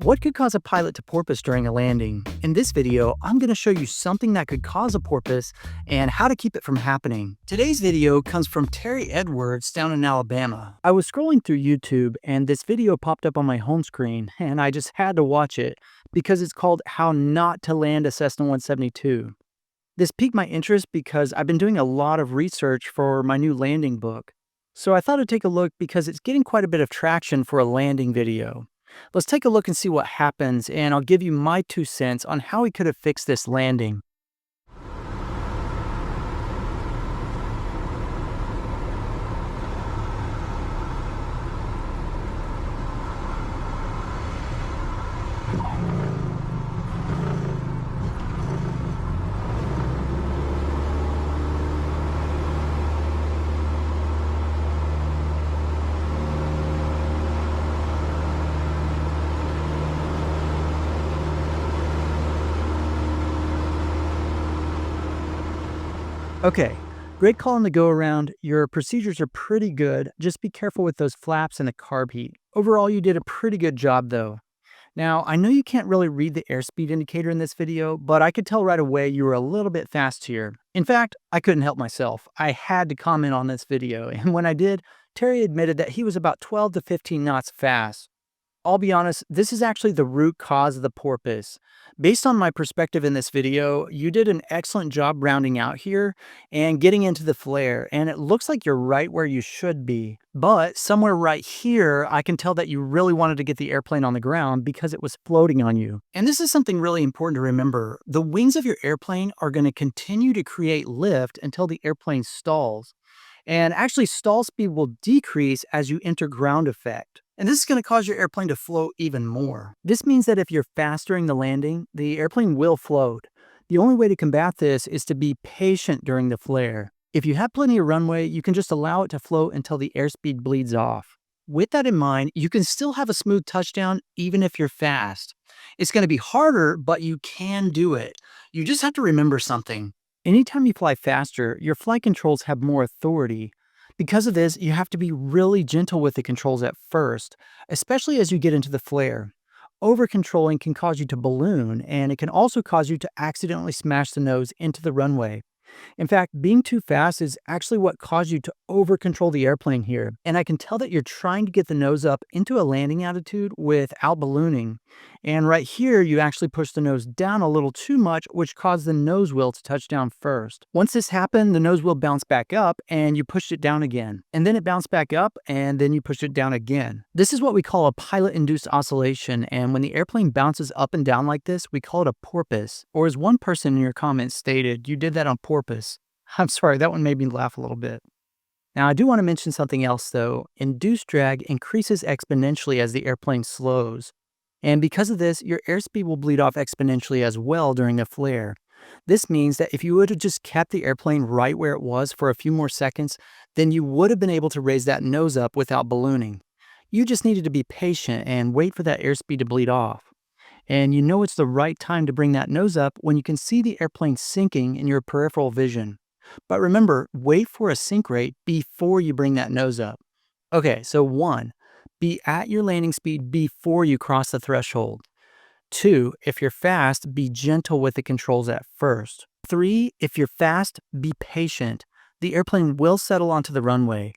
What could cause a pilot to porpoise during a landing? In this video, I'm going to show you something that could cause a porpoise and how to keep it from happening. Today's video comes from Terry Edwards down in Alabama. I was scrolling through YouTube and this video popped up on my home screen and I just had to watch it because it's called How Not to Land a Cessna 172. This piqued my interest because I've been doing a lot of research for my new landing book. So I thought I'd take a look because it's getting quite a bit of traction for a landing video. Let's take a look and see what happens, and I'll give you my 2 cents on how we could have fixed this landing. Okay, great call on the go around. Your procedures are pretty good. Just be careful with those flaps and the carb heat. Overall, you did a pretty good job though. Now, I know you can't really read the airspeed indicator in this video, but I could tell right away you were a little bit fast here. In fact, I couldn't help myself. I had to comment on this video, and when I did, Terry admitted that he was about 12 to 15 knots fast. I'll be honest, this is actually the root cause of the porpoise. Based on my perspective in this video, you did an excellent job rounding out here and getting into the flare, and it looks like you're right where you should be. But somewhere right here, I can tell that you really wanted to get the airplane on the ground because it was floating on you. And this is something really important to remember. The wings of your airplane are going to continue to create lift until the airplane stalls. And actually, stall speed will decrease as you enter ground effect. And this is going to cause your airplane to float even more. This means that if you're fast during the landing, the airplane will float. The only way to combat this is to be patient during the flare. If you have plenty of runway, you can just allow it to float until the airspeed bleeds off. With that in mind, you can still have a smooth touchdown even if you're fast. It's going to be harder, but you can do it. You just have to remember something. Anytime you fly faster, your flight controls have more authority. Because of this, you have to be really gentle with the controls at first, especially as you get into the flare. Over-controlling can cause you to balloon, and it can also cause you to accidentally smash the nose into the runway. In fact, being too fast is actually what caused you to over-control the airplane here, and I can tell that you're trying to get the nose up into a landing attitude without ballooning. And right here, you actually push the nose down a little too much, which caused the nose wheel to touch down first. Once this happened, the nose wheel bounced back up, and you pushed it down again. And then it bounced back up, and then you pushed it down again. This is what we call a pilot-induced oscillation, and when the airplane bounces up and down like this, we call it a porpoise. Or as one person in your comments stated, you did that on porpoise. I'm sorry, that one made me laugh a little bit. Now, I do want to mention something else though. Induced drag increases exponentially as the airplane slows. And because of this, your airspeed will bleed off exponentially as well during the flare. This means that if you would have just kept the airplane right where it was for a few more seconds, then you would have been able to raise that nose up without ballooning. You just needed to be patient and wait for that airspeed to bleed off. And you know it's the right time to bring that nose up when you can see the airplane sinking in your peripheral vision. But remember, wait for a sink rate before you bring that nose up. Okay, so 1, be at your landing speed before you cross the threshold. 2, if you're fast, be gentle with the controls at first. 3, if you're fast, be patient. The airplane will settle onto the runway.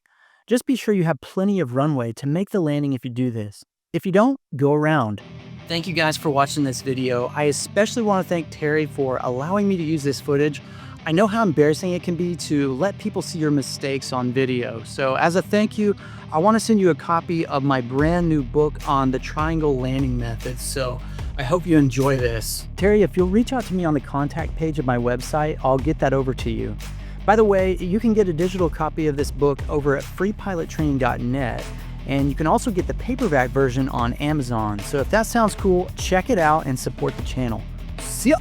Just be sure you have plenty of runway to make the landing if you do this. If you don't, go around. Thank you guys for watching this video. I especially want to thank Terry for allowing me to use this footage. I know how embarrassing it can be to let people see your mistakes on video. So as a thank you, I want to send you a copy of my brand new book on the triangle landing methods. So I hope you enjoy this. Terry, if you'll reach out to me on the contact page of my website, I'll get that over to you. By the way, you can get a digital copy of this book over at freepilottraining.net. And you can also get the paperback version on Amazon. So if that sounds cool, check it out and support the channel. See ya!